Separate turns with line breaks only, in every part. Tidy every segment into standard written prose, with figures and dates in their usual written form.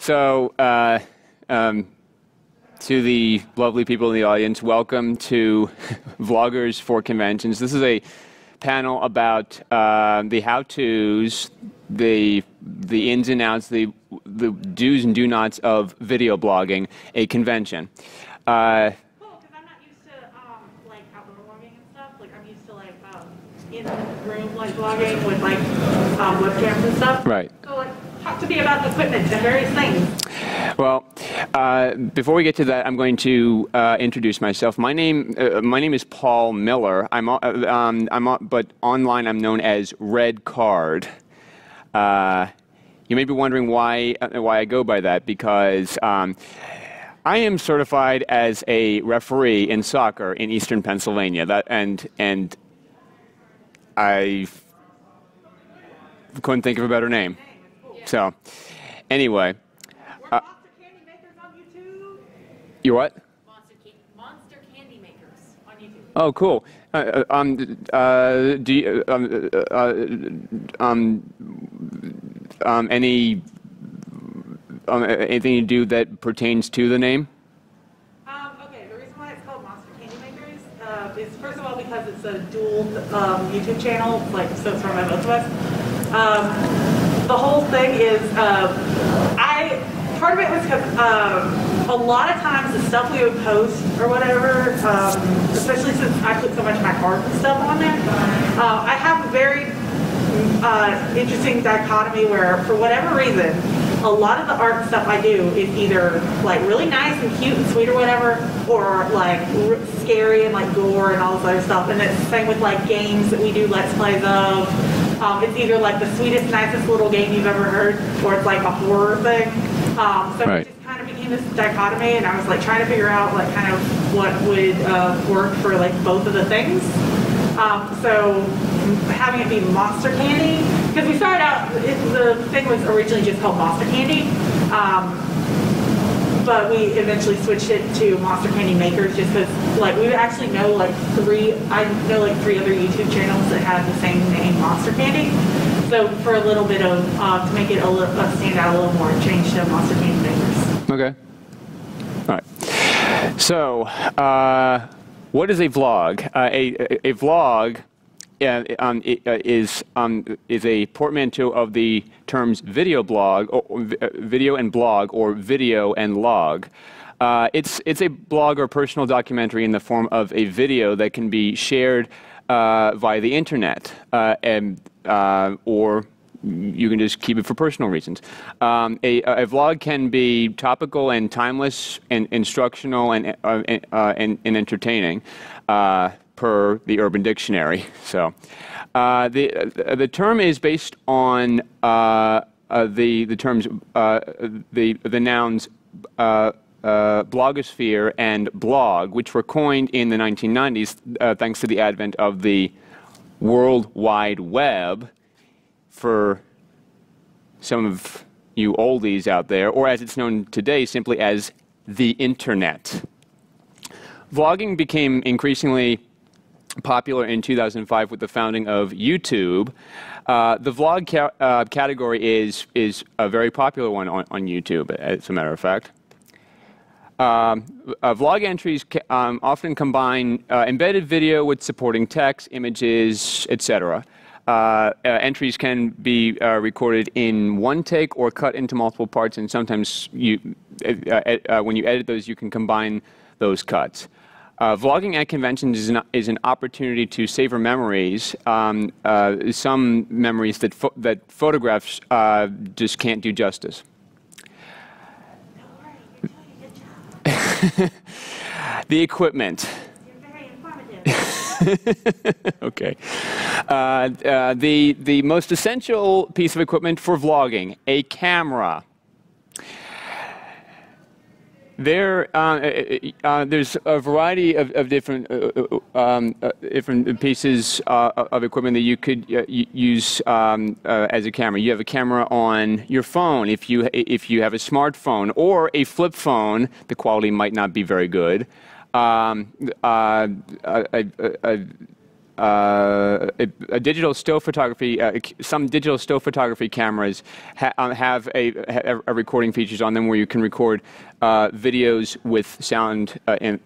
So, to the lovely people in the audience, welcome to Vloggers for Conventions. This is a panel about the how-tos, the ins and outs, the do's and do-nots of video blogging, a convention.
Cool, because I'm not used to like outdoor vlogging and stuff. Like I'm used to like in the room like vlogging with like webcams and stuff.
Right.
So like talk to me about the equipment and various things.
Well, before we get to that, I'm going to introduce myself. My name is Paul Miller. But online I'm known as Red Card. You may be wondering why I go by that, because I am certified as a referee in soccer in Eastern Pennsylvania. And I couldn't think of a better name. So, anyway. You what?
Monster Candy Makers on YouTube.
Oh, cool. Do you, anything you do that pertains to the name?
Okay, the reason why it's called Monster Candy Makers is first of all because it's a dual YouTube channel, like so it's run by both of us. The whole thing is, part of it was because a lot of times the stuff we would post or whatever, especially since I put so much of my art and stuff on there, I have a very interesting dichotomy where, for whatever reason, a lot of the art stuff I do is either like really nice and cute and sweet or whatever, or like scary and like gore and all this other stuff. And it's the same with like games that we do Let's Plays of. It's either like the sweetest, nicest little game you've ever heard, or it's like a horror thing. So
right.
It just kind of became this dichotomy, and I was like trying to figure out like kind of what would work for like both of the things. So having it be Monster Candy, because we started out, the thing was originally just called Monster Candy, but we eventually switched it to Monster Candy Makers just because like we actually know like three other YouTube channels that have the same name, Monster Candy. So for a little bit of, to make it stand out a little more, changed to Monster Candy Makers.
Okay. All right. So, what is a vlog? A vlog is a portmanteau of the terms video blog, or video and blog, or video and log. It's a blog or personal documentary in the form of a video that can be shared via the internet, or you can just keep it for personal reasons. A vlog can be topical and timeless and instructional and entertaining, per the Urban Dictionary. So, the term is based on the terms the nouns blogosphere and blog, which were coined in the 1990s thanks to the advent of the World Wide Web, for some of you oldies out there, or as it's known today, simply as the Internet. Vlogging became increasingly popular in 2005 with the founding of YouTube. The vlog category is a very popular one on YouTube, as a matter of fact. Vlog entries often combine embedded video with supporting text, images, etc. Entries can be recorded in one take or cut into multiple parts, and sometimes when you edit those, you can combine those cuts. Vlogging at conventions is an opportunity to savor memories, some memories that photographs just can't do justice. The equipment.
You're very informative.
Okay. The most essential piece of equipment for vlogging, a camera. There's a variety of different pieces of equipment that you could use as a camera. You have a camera on your phone. If you have a smartphone or a flip phone, the quality might not be very good. a digital still photography, some digital still photography cameras have a recording features on them where you can record videos with sound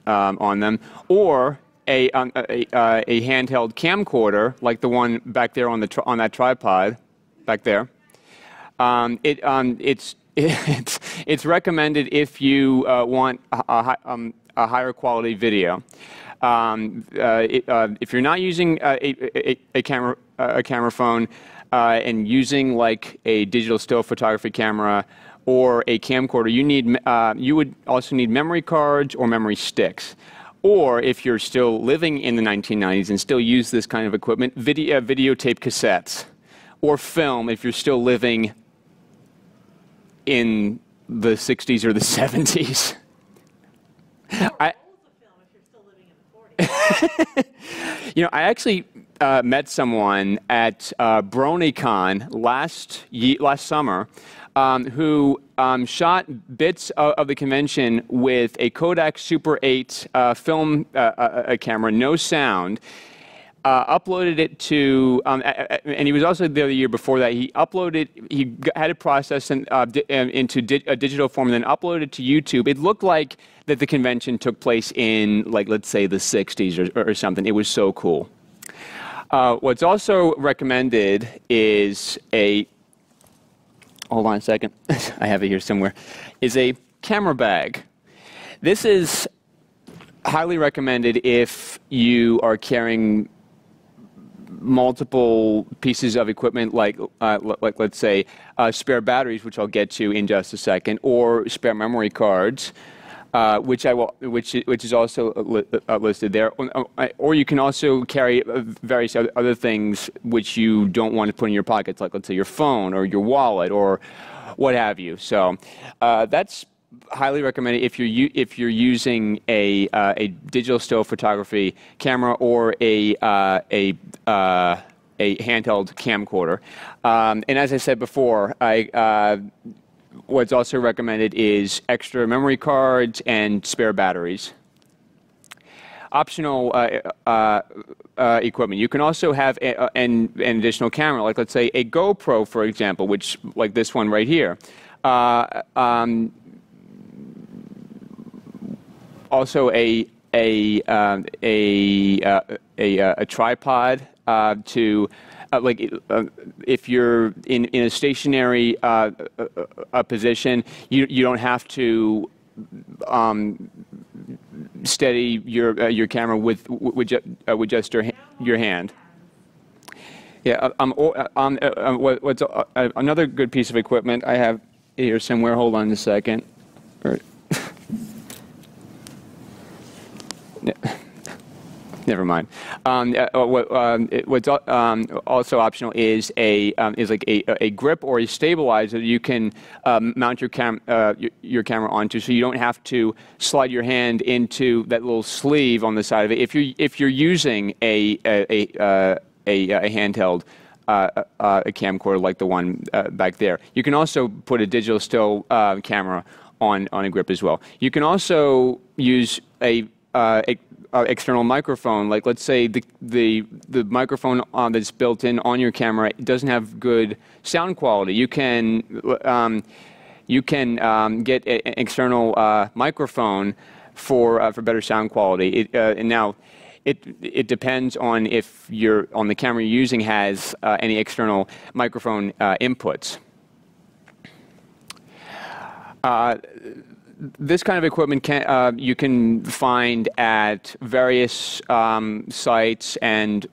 on them, or a handheld camcorder like the one back there on that tripod back there. It's recommended if you want a higher quality video. If you're not using a camera phone and using like a digital still photography camera or a camcorder, you would also need memory cards or memory sticks. Or if you're still living in the 1990s and still use this kind of equipment, videotape cassettes, or film if you're still living in the 60s or the 70s. You know, I actually met someone at BronyCon last summer who shot bits of the convention with a Kodak Super 8 film camera, no sound. Uploaded it to, and he was also there the year before that. He had it processed into a digital form and then uploaded it to YouTube. It looked like that the convention took place in, like, let's say the 60s or something. It was so cool. What's also recommended is hold on a second, I have it here somewhere, is a camera bag. This is highly recommended if you are carrying multiple pieces of equipment, like let's say spare batteries, which I'll get to in just a second, or spare memory cards, which is also listed there. Or you can also carry various other things which you don't want to put in your pockets, like let's say your phone or your wallet or what have you. So that's highly recommended if you're using a digital still photography camera or a handheld camcorder. And as I said before, what's also recommended is extra memory cards and spare batteries. Optional equipment. You can also have an additional camera, like let's say a GoPro, for example, which like this one right here. Also a tripod to if you're in a stationary position, you don't have to steady your camera with just your hand. Yeah. What's another good piece of equipment I have here somewhere? Hold on a second. Never mind. What's also optional is like a grip or a stabilizer that you can mount your camera onto, so you don't have to slide your hand into that little sleeve on the side of it. If you're using a handheld a camcorder like the one back there, you can also put a digital still camera on a grip as well. You can also use a external microphone, like let's say the microphone that's built in on your camera doesn't have good sound quality. You can get an external microphone for better sound quality. And now it depends on if the camera you're using has any external microphone inputs. This kind of equipment you can find at various sites and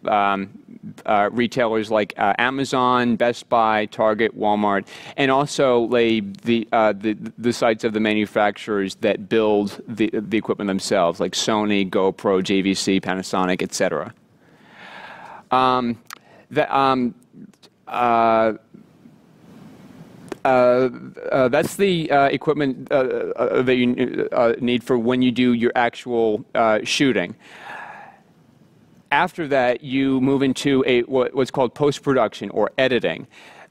retailers like Amazon, Best Buy, Target, Walmart, and also the sites of the manufacturers that build the equipment themselves, like Sony, GoPro, JVC, Panasonic, etc. That's the equipment that you need for when you do your actual shooting. After that, you move into what's called post-production or editing.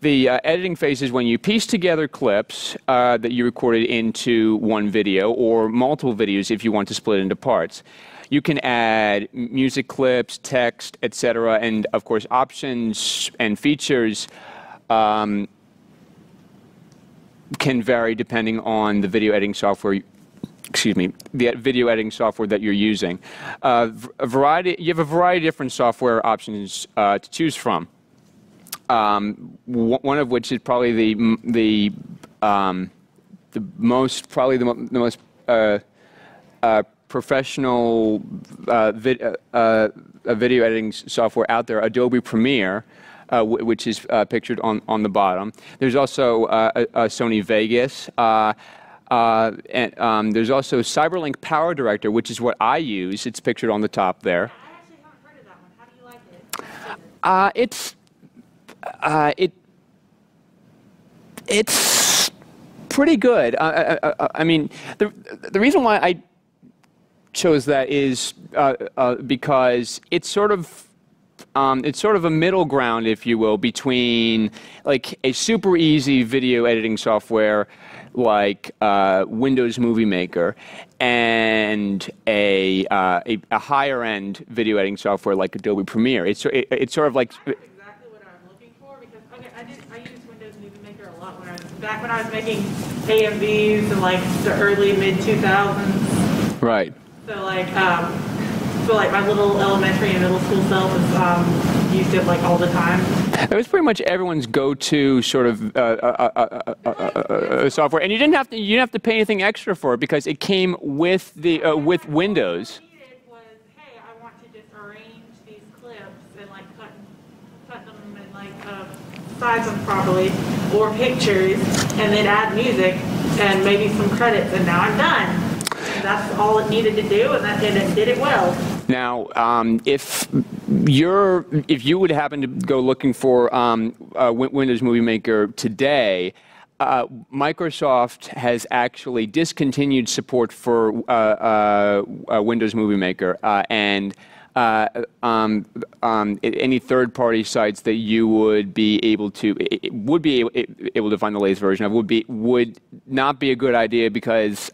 The editing phase is when you piece together clips that you recorded into one video or multiple videos if you want to split it into parts. You can add music clips, text, etc., and of course options and features can vary depending on the video editing software. Excuse me, the video editing software that you're using. You have a variety of different software options to choose from. One of which is probably the most professional video editing software out there, Adobe Premiere, which is pictured on the bottom. There's also Sony Vegas. And there's also Cyberlink Power Director, which is what I use. It's pictured on the top there.
I actually haven't heard of that one. How do you like it?
It's pretty good. I mean, the reason why I chose that is because it's sort of a middle ground, if you will, between like a super easy video editing software like Windows Movie Maker and a higher end video editing software like Adobe Premiere. It's sort of like.
That's exactly what I was looking for because I used Windows Movie Maker a lot back when I was making AMVs in like the early mid 2000s.
Right.
So like my little elementary and middle school self used it like all the time.
It was pretty much everyone's go-to sort of software, and you didn't have to pay anything extra for it because it came with the with Windows.
What I needed was, hey, I want to just arrange these clips and like cut them and like size them properly, or pictures, and then add music and maybe some credits, and now I'm done. And that's all it needed to do, and it did it well.
Now, if you would happen to go looking for Windows Movie Maker today, Microsoft has actually discontinued support for Windows Movie Maker, and any third-party sites that you would be able to find the latest version of would not be a good idea because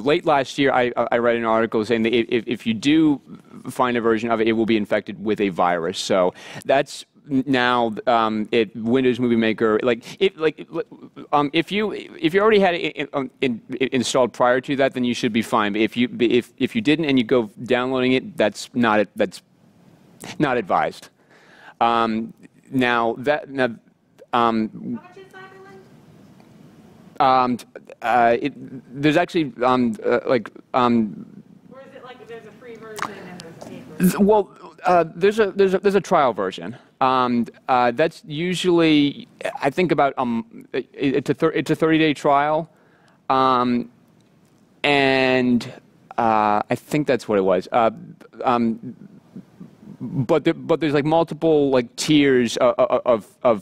late last year, I read an article saying that if you do find a version of it, it will be infected with a virus. So that's now Windows Movie Maker. If you already had it installed prior to that, then you should be fine. But if you didn't and you go downloading it, that's not advised.
How much is Cyberlink?
There's actually
Or is it like there's a free version and there's a paid version?
well, there's a trial version. That's usually, I think about it's a 30-day trial, and I think that's what it was. But there's like multiple like tiers of
You can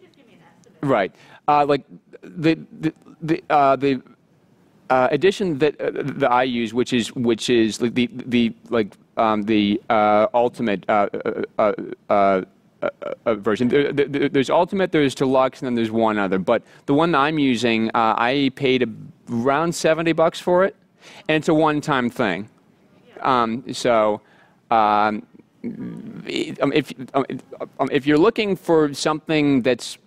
just give me an estimate.
right. Like the edition that I use, which is like the ultimate version. There's ultimate, there's deluxe, and then there's one other. But the one that I'm using, I paid around $70 for it, and it's a one-time thing. If you're looking for something that's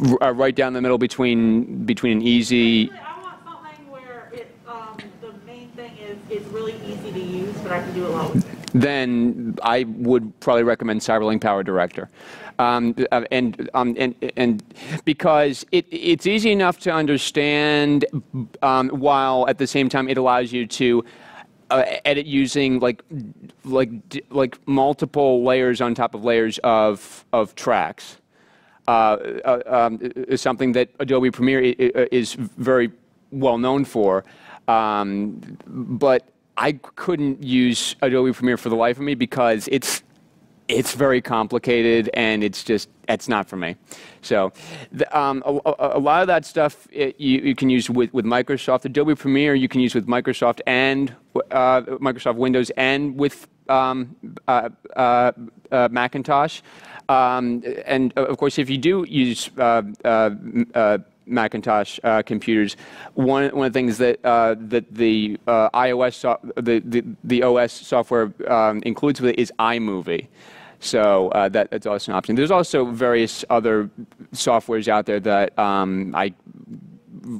right down the middle between an easy.
Actually, I want something where the main thing is it's really easy to use, but I can do a lot with it.
Then I would probably recommend Cyberlink Power Director, and because it's easy enough to understand, while at the same time it allows you to edit using like multiple layers on top of layers of tracks. Is something that Adobe Premiere is very well known for, but I couldn't use Adobe Premiere for the life of me because it's very complicated and it's not for me. So a lot of that stuff you can use with Microsoft. Adobe Premiere you can use with Microsoft and Microsoft Windows and with Macintosh. And of course, if you do use Macintosh computers, one of the things that the the OS software includes with it is iMovie. So that's also an option. There's also various other softwares out there that I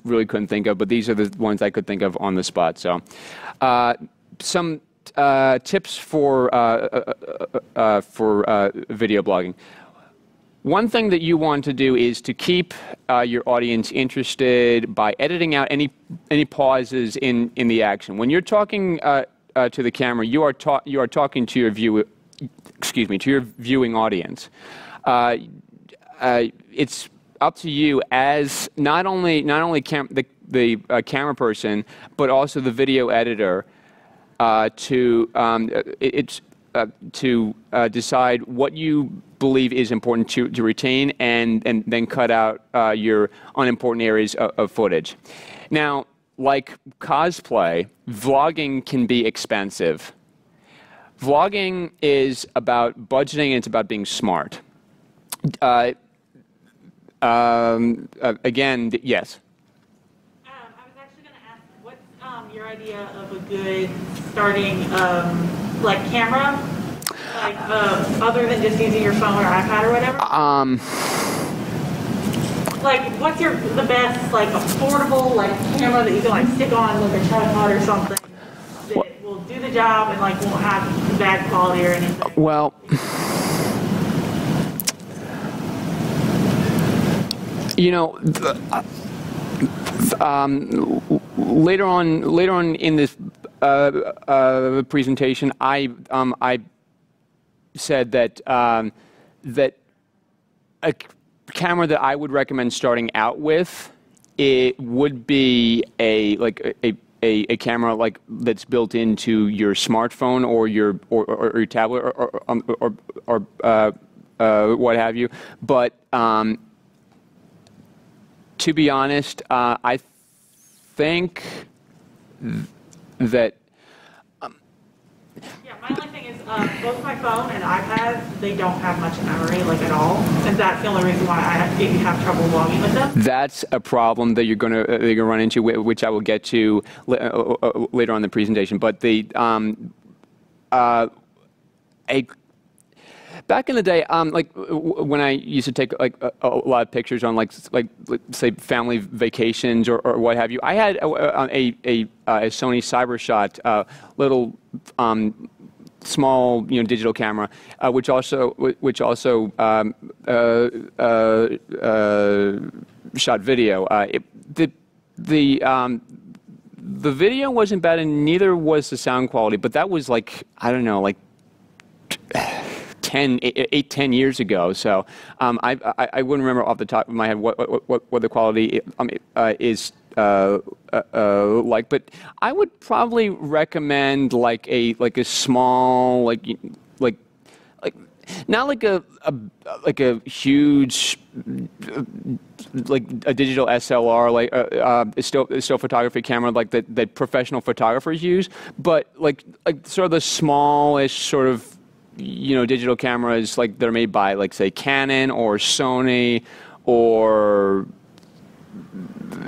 really couldn't think of, but these are the ones I could think of on the spot. So some tips for video blogging. One thing that you want to do is to keep your audience interested by editing out any pauses in the action. When you're talking to the camera, you are talking to your to your viewing audience. It's up to you as not only the camera person, but also the video editor to decide what you believe is important to retain and then cut out your unimportant areas of footage. Now, like cosplay, vlogging can be expensive. Vlogging is about budgeting and it's about being smart. Again, yes?
I was actually going to ask, what's your idea of a good starting like camera? Like, other than just using your phone or iPad or whatever? Like, what's the best, like, affordable, like, camera that you can, like, stick on, like, a tripod or something that will do the job and, like, won't have bad quality or anything?
Well, you know, later on in this presentation, I said that that a camera that I would recommend starting out with, it would be a camera like that's built into your smartphone or your tablet or what have you. But to be honest, I think that.
Yeah, my only thing is both my phone and iPad, they don't have much memory, like at all, and that's the only reason why I have trouble logging with them.
That's a problem that you're going to run into, which I will get to later on in the presentation. But back in the day, like when I used to take like a lot of pictures on like say family vacations or what have you, I had a Sony CyberShot little small digital camera, which also shot video. The video wasn't bad, and neither was the sound quality. But that was like, I don't know, like 10 years ago. So I wouldn't remember off the top of my head what the quality is like. But I would probably recommend like a small like not like a huge like a digital SLR like still photography camera like that professional photographers use, but like sort of the smallish sort of digital cameras like they're made by like say Canon or Sony or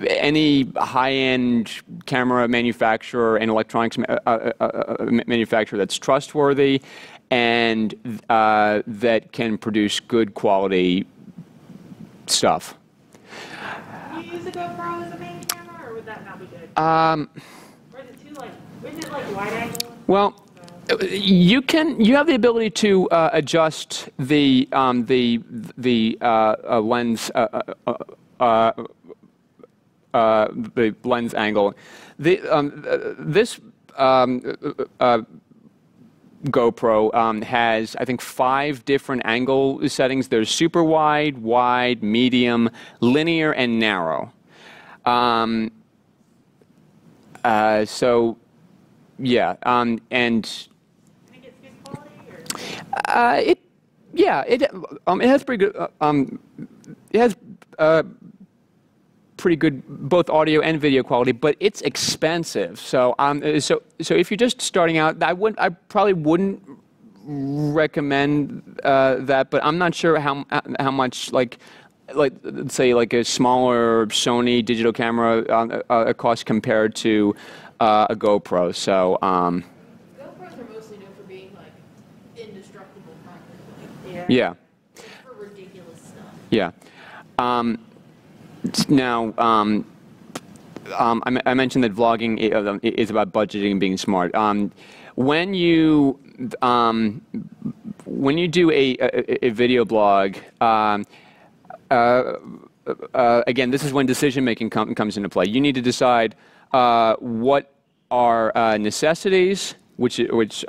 any high-end camera manufacturer and electronics manufacturer that's trustworthy and that can produce good quality stuff.
Can you use a GoPro as a main camera, or would that not be good? Or is it too is it like wide angle?
Well, you have the ability to adjust the lens the lens angle. This GoPro has, I think, 5 different angle settings. There's super wide, wide, medium, linear, and narrow. So, yeah, and
Think it's good quality,
it has pretty good. It has pretty good both audio and video quality, but it's expensive. So so if you're just starting out, I probably wouldn't recommend that, but I'm not sure how much like let's say like a smaller Sony digital camera costs compared to a GoPro. So
GoPros are mostly known for being like indestructible practically.
yeah.
For ridiculous stuff.
Yeah. Now, I mentioned that vlogging is about budgeting and being smart. When you do a video blog, again, this is when decision making comes into play. You need to decide what are necessities, which is what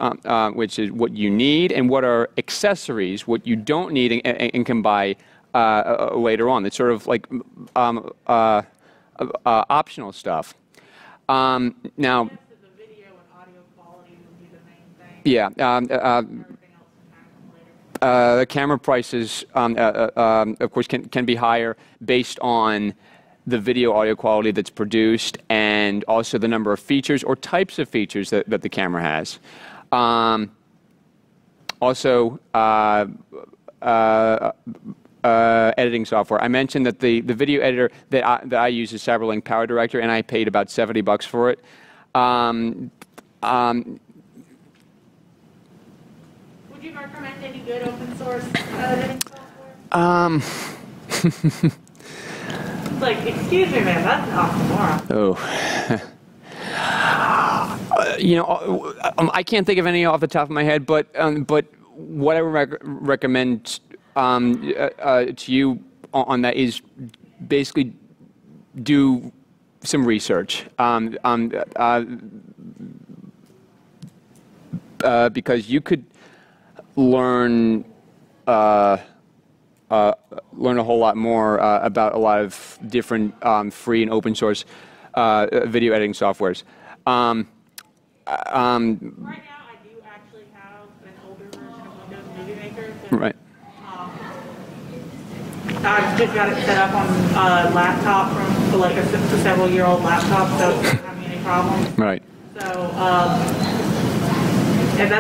you need, and what are accessories, what you don't need and can buy later on. It's sort of like optional stuff. Now,
The video and audio quality would be the main thing.
yeah.
Everything else can kind of come later.
The camera prices, of course, can be higher based on the video audio quality that's produced and also the number of features or types of features that the camera has. Also, editing software. I mentioned that the video editor that I use is CyberLink Power Director, and I paid about $70 for it.
Would you recommend any good open source editing software? It's like, excuse me, man, that's an oxymoron.
Oh. You know, I can't think of any off the top of my head, but what I would recommend to you on that is basically do some research, because you could learn a whole lot more about a lot of different free and open source video editing softwares.
Right now, I do actually have an older version of Windows Movie Maker.
Right.
I've just got it set up on a laptop from like a several-year-old laptop, so it doesn't have any problems.
Right.
So, and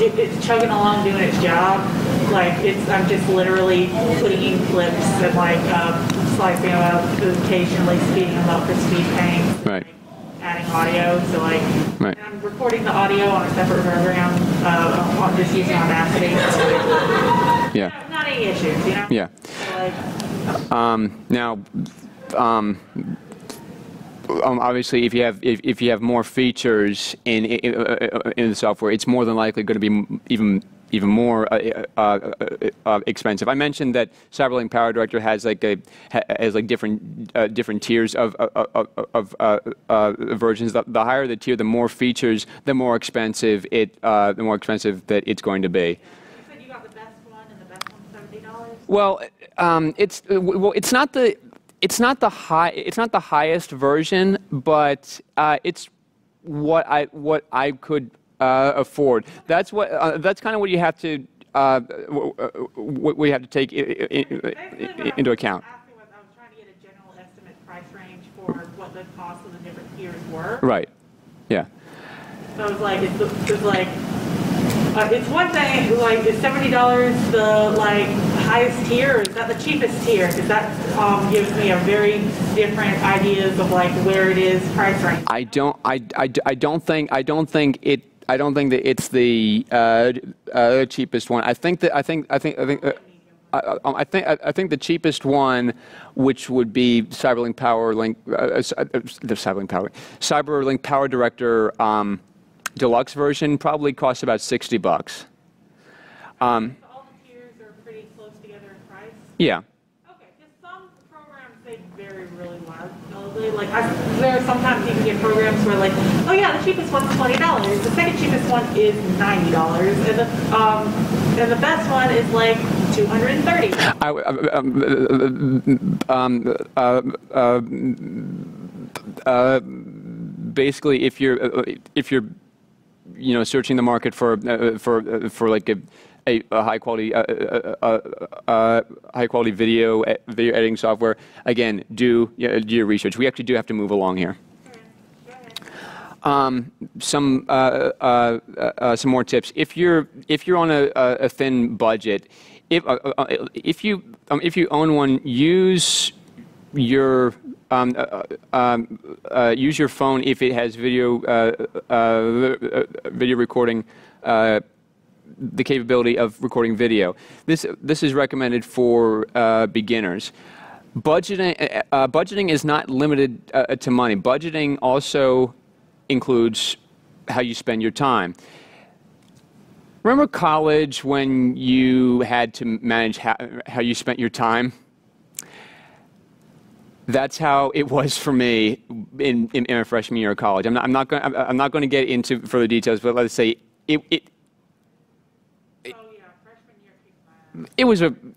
it's chugging along doing its job. Like I'm just literally putting in clips and like slicing them out, occasionally speeding them up for speed paint.
Right.
Adding audio, so like,
Right.
and I'm recording the audio on a separate program, on just using Audacity.
Yeah.
Not any issues, you know?
Yeah.
So, like,
Now, obviously, if you have more features in the software, it's more than likely going to be even more expensive. I mentioned that CyberLink Power Director has different tiers of versions. The higher the tier, the more features, the more expensive that it's going to be.
you said you got the best one, and the best one's $70?
Well, it's not the highest version, but it's what I could afford. That's kind of what you have to take into account.
I was trying to get a general estimate price range for what the cost of the different tiers were.
Right. Yeah.
So it's like it's one thing, like, is $70 the like highest tier, or is that the cheapest tier? Because that gives me a very different ideas of like where it is price range.
I don't think that it's the cheapest one. I think the cheapest one, which would be CyberLink Power Director Deluxe version, probably costs about $60.
All the tiers are pretty close together in price.
Yeah.
Okay, because some programs they vary really wildly. Like there are sometimes you can get programs where like, oh yeah, the cheapest one's $20. The second cheapest one is $90, and the best one is like $230. Basically, if you're searching the market for like
a high quality video editing software, again, do your research. We actually do have to move along here. Some more tips. If you're on a thin budget, if you own one, use your phone if it has video recording, the capability of recording video. This is recommended for beginners. Budgeting is not limited to money. Budgeting also includes how you spend your time. Remember college when you had to manage how you spent your time? That's how it was for me in my freshman year of college. I'm not going to get into further details, but let's say it was I'm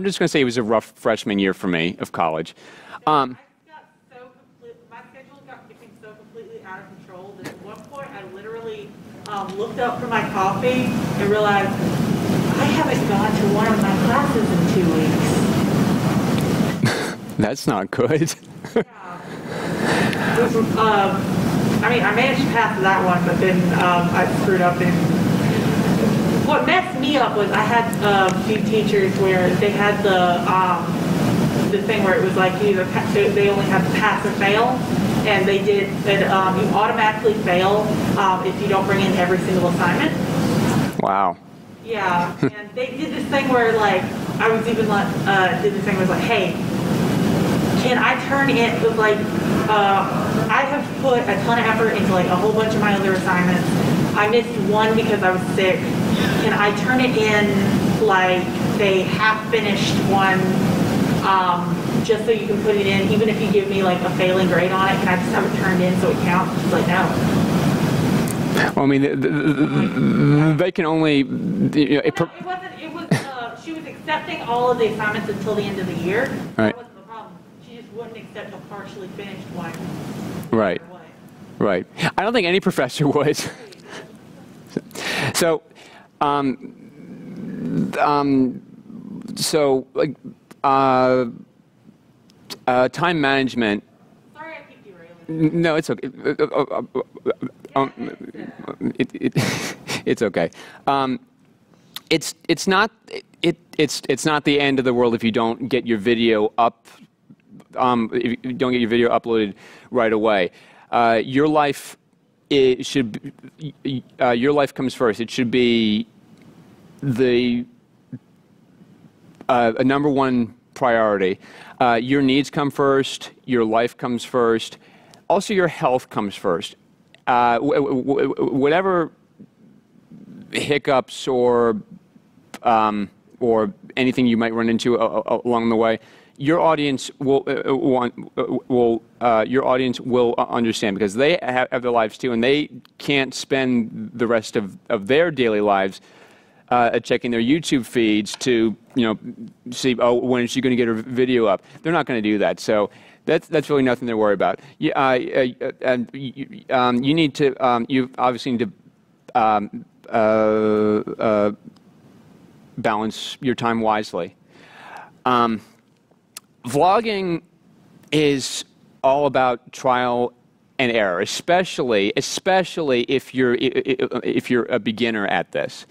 just going to say it was a rough freshman year for me of college.
My schedule became so completely out of control that at one point I literally looked up for my coffee and realized I haven't gone to one of my classes in 2 weeks.
That's not good.
Yeah. I mean, I managed to pass that one, but then I screwed up. And what messed me up was I had a few teachers where they had the thing where it was like they only had to pass or fail, and they did that. You automatically fail if you don't bring in every single assignment.
Wow.
Yeah, and they did this thing where like I was even like did this thing where it was like, hey, can I turn in like I have put a ton of effort into like a whole bunch of my other assignments. I missed one because I was sick. Can I turn it in like they half finished one? Just so you can put it in, even if you give me like a failing grade on it, can I just have it turned in so it counts? She's like, no.
Well, I mean, they can only.
It wasn't. It was. She was accepting all of the assignments until the end of the year.
Right.
That wasn't the problem. She just wouldn't accept a partially finished one.
Right. Right. I don't think any professor would. So, like. Time management. Sorry, I keep derailing. No, it's okay. It's okay. It's not the end of the world if you don't get your video up. If you don't get your video uploaded right away. Your life your life comes first. It should be the a number one priority. Your needs come first, your life comes first, also your health comes first. Whatever hiccups or anything you might run into along the way, your audience will understand, because they have their lives too, and they can't spend the rest of their daily lives checking their YouTube feeds to see, oh, when is she going to get her video up? They're not going to do that. So that's really nothing to worry about. You need to you obviously need to balance your time wisely. Vlogging is all about trial and error, especially if you're a beginner at this.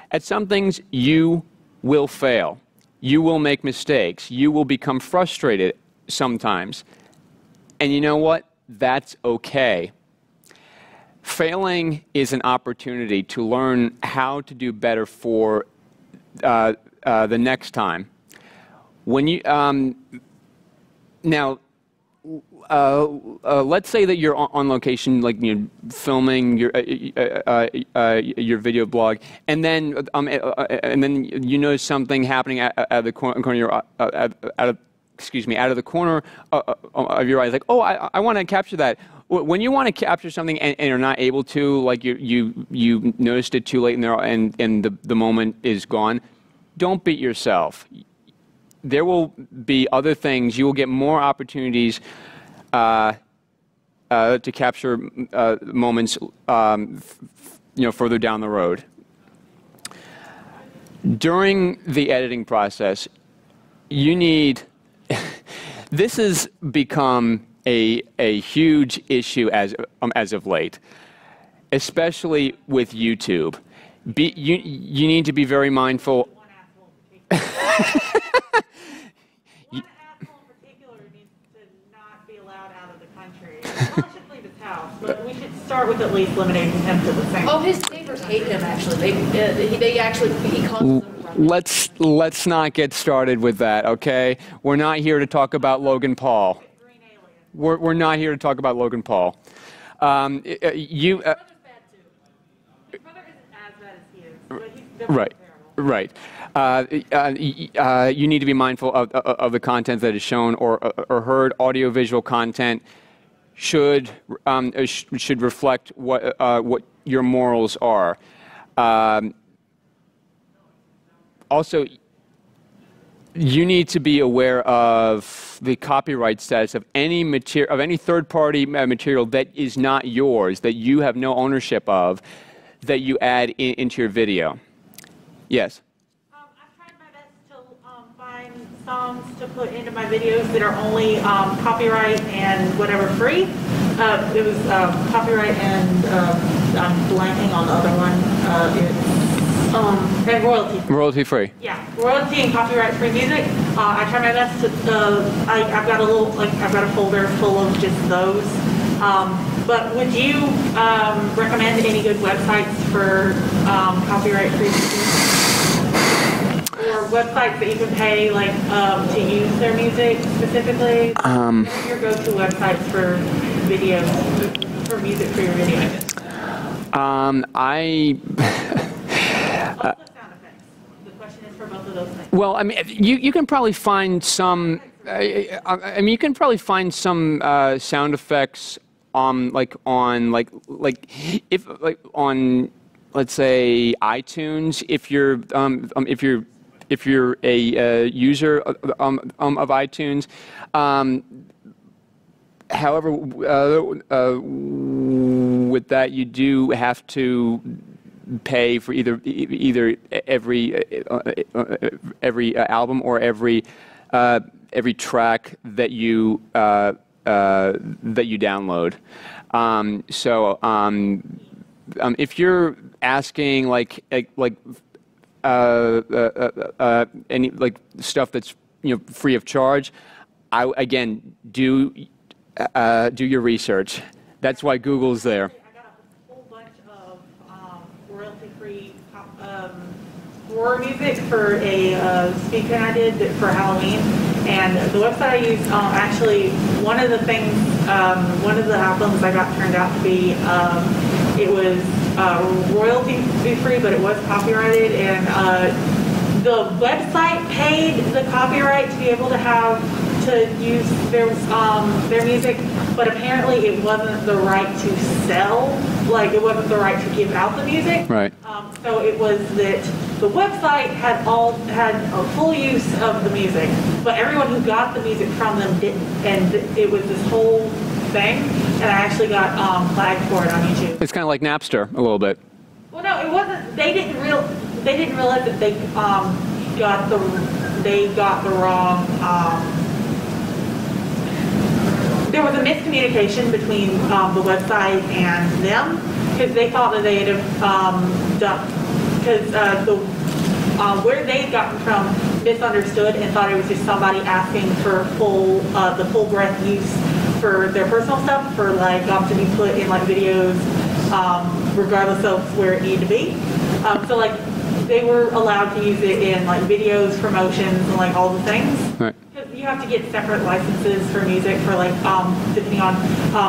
At some things, you will fail. You will make mistakes. You will become frustrated sometimes. And you know what? That's okay. Failing is an opportunity to learn how to do better for the next time. When you now, let's say that you're on location, like filming your video blog, and then you notice something happening out of the corner of your out of the corner of your eye. Like, oh, I want to capture that. When you want to capture something and you're not able to, like you noticed it too late and the moment is gone, don't beat yourself. There will be other things. You will get more opportunities to capture moments, further down the road. during the editing process, you need, this has become a huge issue as of late, especially with YouTube. You need to be very mindful.
One asshole in particular. One asshole in particular needs to not be allowed out of the country. He should leave his house, but we should start with at least limiting him to the same.
Oh, his neighbors hate him, actually. They actually, he causes them.
Let's not get started with that, okay? We're not here to talk about Logan Paul.
Green alien.
We're not here to talk about Logan Paul.
His brother's bad too. His brother isn't as bad as he is, but he's definitely
Right. You need to be mindful of the content that is shown or heard. Audiovisual content should reflect what your morals are. Also, you need to be aware of the copyright status of any material, of any third-party material that is not yours, that you have no ownership of, that you add into your video. Yes.
I've tried my best to find songs to put into my videos that are only copyright and whatever free. It was copyright and I'm blanking on the other one. And royalty.
Royalty free.
Yeah, royalty and copyright free music. I try my best to. I've got a folder full of just those. But would you recommend any good websites for copyright free music? Or websites that you can pay to use their music specifically? What are your go-to websites for videos, for music for your videos? Also sound effects. The question is for both of those things.
Well, I mean, you can probably find some. You can probably find some sound effects on let's say iTunes if you're a user of iTunes. However, with that you do have to pay for either every album or every track that you download. If you're asking any stuff that's free of charge, again do your research. That's why Google's there.
I got a whole bunch of royalty-free horror music for a speaker I did for Halloween, and the website I used actually one of the albums I got turned out to be it was royalty-free, but it was copyrighted, and the website paid the copyright to be able to use their music, but apparently it wasn't the right to sell, it wasn't the right to give out the music.
Right.
So it was that the website had a full use of the music, but everyone who got the music from them didn't, and it was this whole thing, and I actually got flagged for it on YouTube.
It's kind of like Napster a little bit.
Well, no, it wasn't. They didn't realize that they got the wrong. There was a miscommunication between the website and them, because they thought that they had done, because where they had gotten from misunderstood and thought it was just somebody asking for the full breadth use for their personal stuff, for to be put in videos, regardless of where it needed to be. So they were allowed to use it in videos, promotions, and all the things.
Right.
Because you have to get separate licenses for music for depending on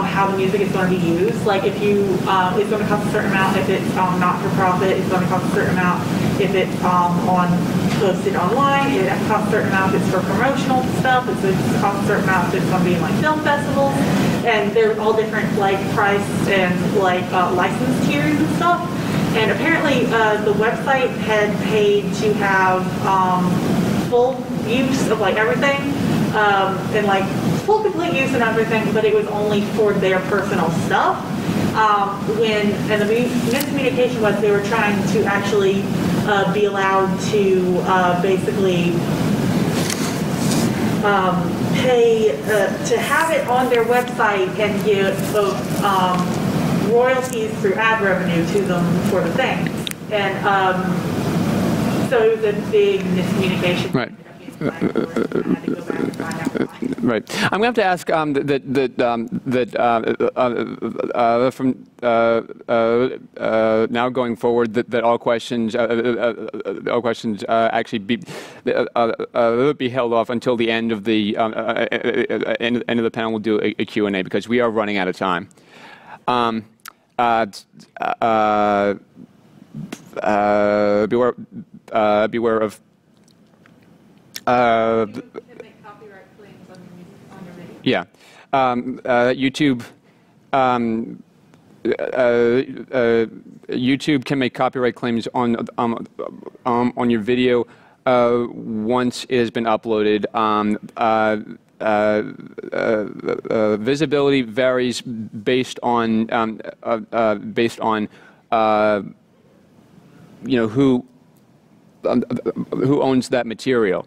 how the music is going to be used. If you it's going to cost a certain amount if it's not for profit. It's going to cost a certain amount if it's posted online. It costs a certain amount if it's for promotional stuff. It's costs a certain amount if it's going to be in film festivals. And they're all different price and license tiers and stuff. And apparently the website had paid to have full use of everything and full complete use and everything, but it was only for their personal stuff. And the miscommunication was they were trying to actually be allowed to basically pay to have it on their website and give royalties through ad revenue to them for the thing. And so it was a big miscommunication.
Right. Right. I'm going to have to ask from now going forward that all questions actually be held off until the end of the end of the panel. We'll do a Q&A because we are running out of time. Beware of. Yeah, YouTube. YouTube can make copyright claims on your video once it has been uploaded. Visibility varies based on who owns that material.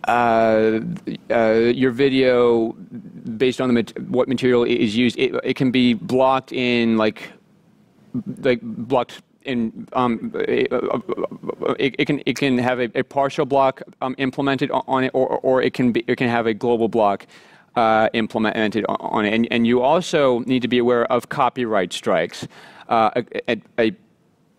Your video, based on what material is used, it can be blocked in blocked in. It can have a partial block implemented on it, or it can have a global block implemented on it. And you also need to be aware of copyright strikes. A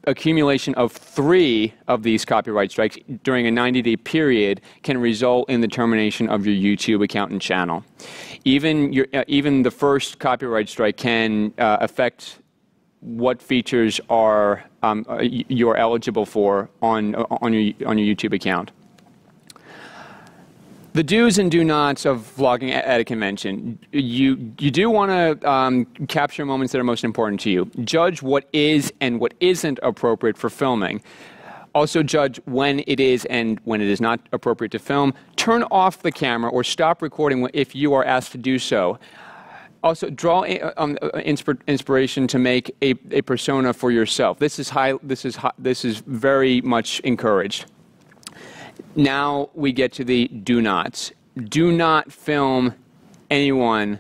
accumulation of 3 of these copyright strikes during a 90-day period can result in the termination of your YouTube account and channel. Even the first copyright strike can affect what features are you're eligible for on your YouTube account. The do's and do nots of vlogging at a convention. You do want to capture moments that are most important to you. Judge what is and what isn't appropriate for filming. Also judge when it is and when it is not appropriate to film. Turn off the camera or stop recording if you are asked to do so. Also, draw inspiration to make a persona for yourself. This is very much encouraged. Now we get to the do nots. Do not film anyone,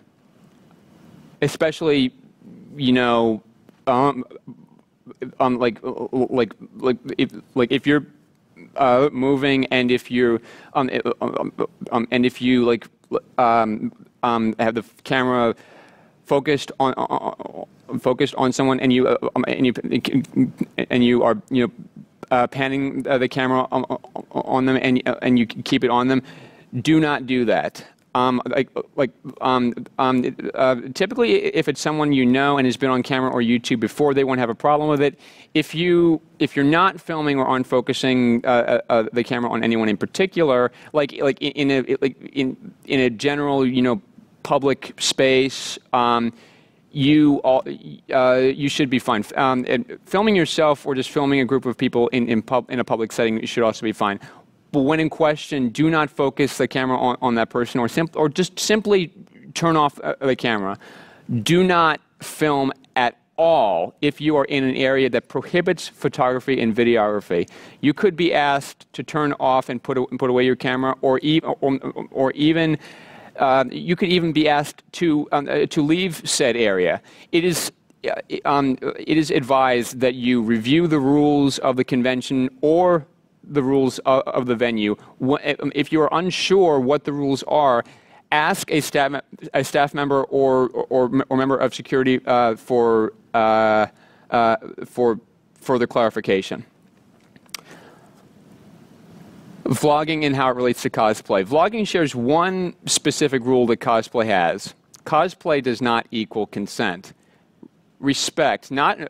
especially, if you're moving and if you have the camera focused on someone and you are panning the camera on them and you keep it on them. Do not do that. Typically, if it's someone you know and has been on camera or YouTube before, they won't have a problem with it. If you're not filming or on focusing the camera on anyone in particular, in a general public space, you should be fine. Filming yourself or just filming a group of people in a public setting should also be fine. But when in question, do not focus the camera on that person, or just simply turn off the camera. Do not film at all if you are in an area that prohibits photography and videography. You could be asked to turn off and put away your camera, or even you could even be asked to leave said area. It is advised that you review the rules of the convention or the rules of the venue. If you are unsure what the rules are, ask a staff member or member of security for further clarification. Vlogging and how it relates to cosplay. Vlogging shares one specific rule that cosplay has. Cosplay does not equal consent. Respect, not just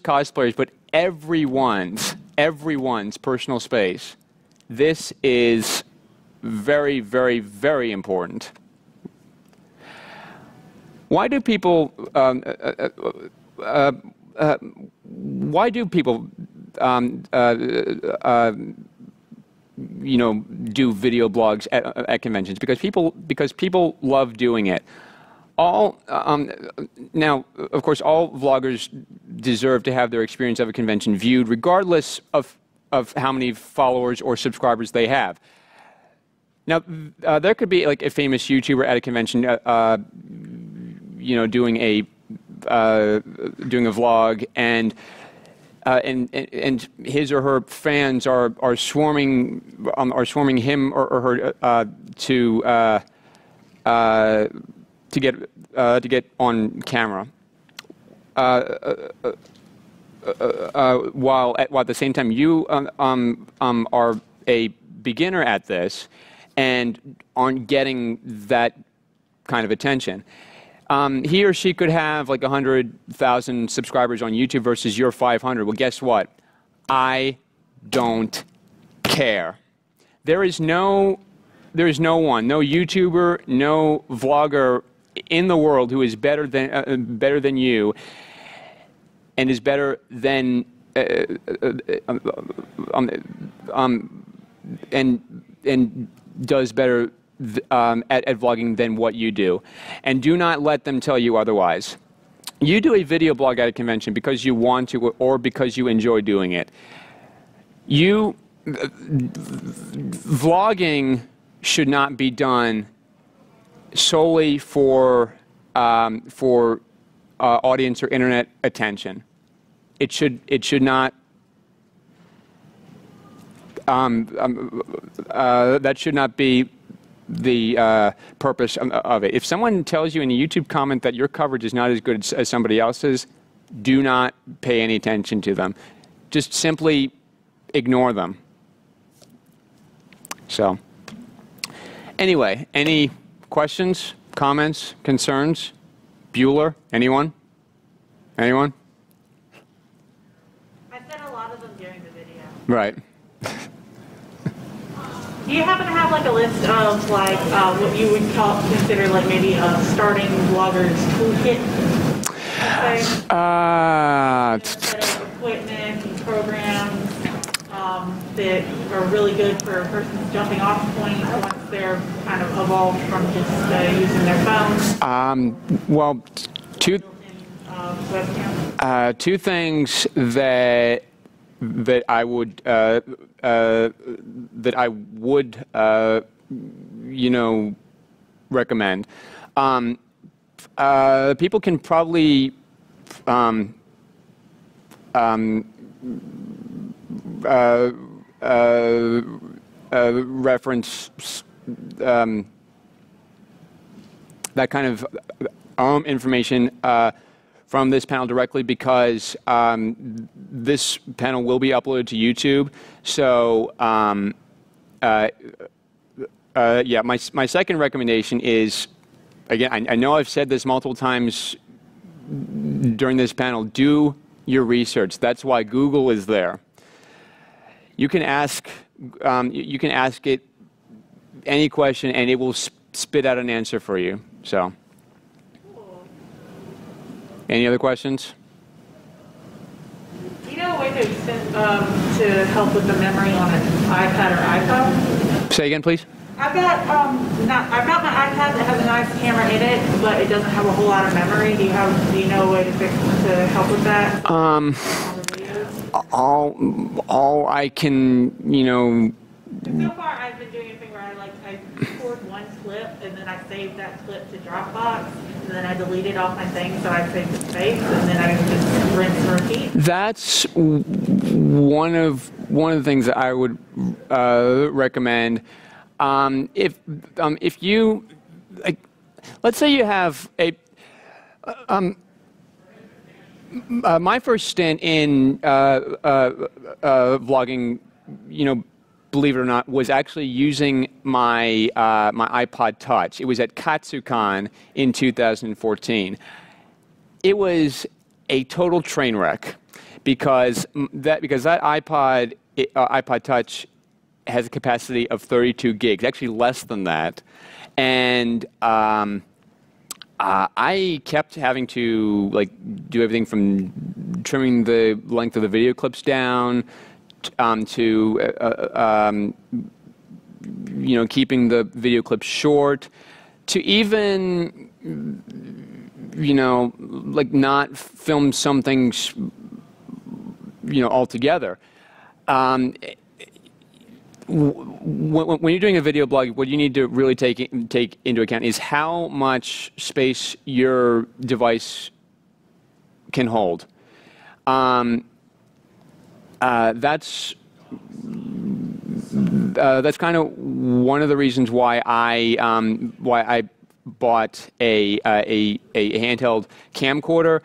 cosplayers, but everyone's personal space. This is very, very, very important. Why do people do video blogs at conventions? Because people love doing it. Now, of course, all vloggers deserve to have their experience of a convention viewed, regardless of how many followers or subscribers they have. Now, there could be like a famous YouTuber at a convention, you know, doing a vlog, and his or her fans are swarming him or her to get on camera, while at the same time you are a beginner at this and aren't getting that kind of attention. He or she could have like 100,000 subscribers on YouTube versus your 500. Well, guess what? I don't care. There is no one, no YouTuber, no vlogger in the world who is better than you, and is better than and does better at vlogging than what you do. And do not let them tell you otherwise. You do a video blog at a convention because you want to or because you enjoy doing it. Vlogging should not be done solely for audience or internet attention. It should not. That should not be the purpose of it. If someone tells you in a YouTube comment that your coverage is not as good as somebody else's, do not pay any attention to them. Just simply ignore them. So, anyway, any questions, comments, concerns? Bueller, anyone? Anyone?
I said a lot of them during the video.
Right.
Do you happen to have like a list of like what you would consider like maybe a starting vlogger's toolkit? Set of equipment and programs that are really good for a person's jumping off point once they're kind of evolved from just using their phones.
Well, two things that I would you know, recommend. People can probably reference that kind of information from this panel directly, because this panel will be uploaded to YouTube. So yeah, my second recommendation is, again, I know I've said this multiple times during this panel, do your research. That's why Google is there. You can ask it any question, and it will spit out an answer for you. So, any other questions?
Do you know a way to help with the memory on an iPad or iPhone?
Say again, please.
I've got my iPad that has a nice camera in it, but it doesn't have a whole lot of memory. Do you know a way to help with that?
All I can, you know.
So far, I've been doing a thing where I record one clip and then I save that clip to Dropbox, and then I delete it off my thing, so I save the space, and then I just rinse and repeat. That's
one of the things that I would recommend. If you, like, let's say you have a my first stint in vlogging, you know, believe it or not, was actually using my my iPod Touch. It was at KatsuCon in 2014. It was a total train wreck because that iPod Touch has a capacity of 32 gigs, actually less than that, and I kept having to do everything from trimming the length of the video clips down to you know, keeping the video clips short, to even like not film some things, altogether. When you're doing a video blog, what you need to really take into account is how much space your device can hold. That's kind of one of the reasons why I bought a handheld camcorder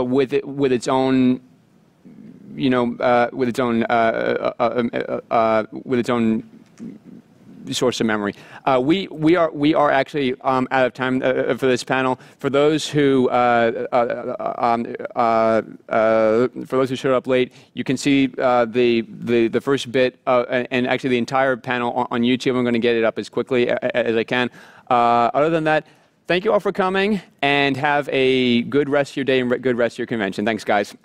with its own with its own source of memory. We are actually out of time for this panel. For those who showed up late, you can see the first bit and actually the entire panel on YouTube. I'm going to get it up as quickly as I can. Other than that, thank you all for coming, and have a good rest of your day and good rest of your convention. Thanks, guys.